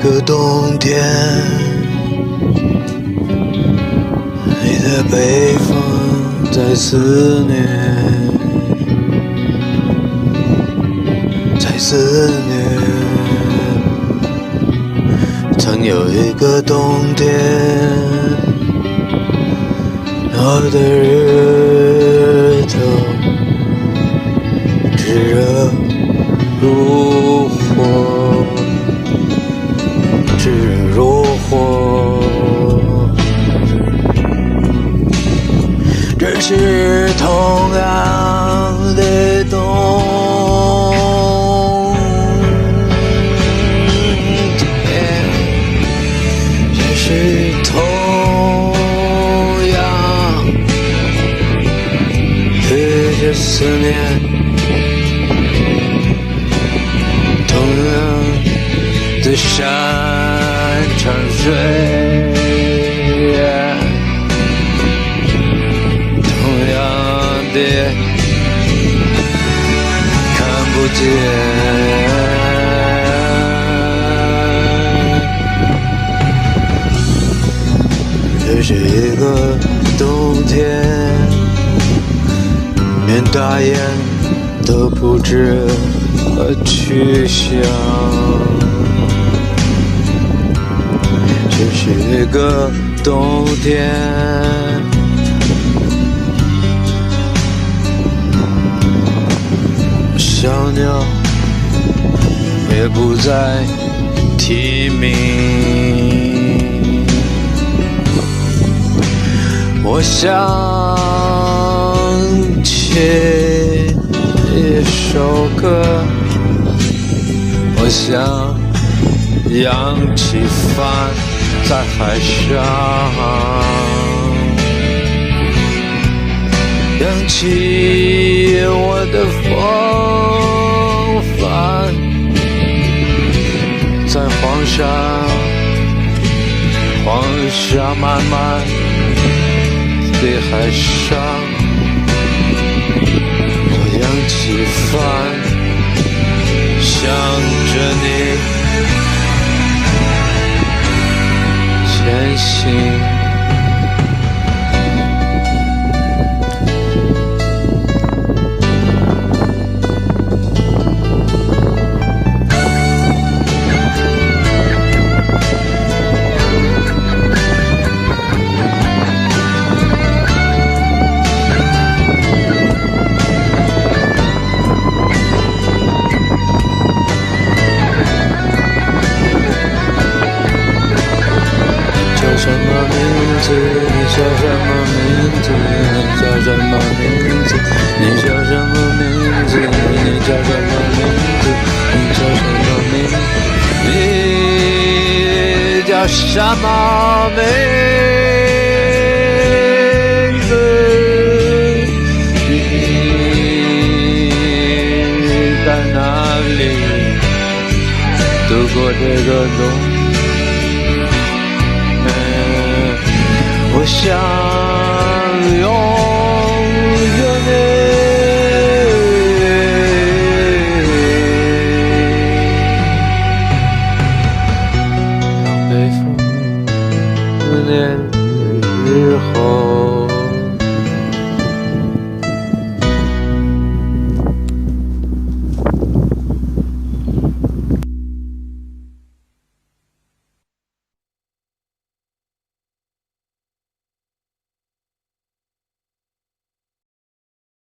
个冬天，你在北方在思念，在思念。曾有一个冬天，我的日头炙热如火，炙热如火。这是同样的冬天，这是同样的思念，同样的山长水。看不见，这是一个冬天，连大雁都不知何去向。这是一个冬天，小鸟也不再啼鸣。我想起一首歌，我想扬起帆在海上，扬起我的风帆，在黄沙漫漫的海上，我扬起帆，向着你前行。什么名字？你叫什么名字？你叫什么名字？你叫什么名字？你叫什么名字？你叫什么名字？你叫什么名字？你在哪里度过这个冬？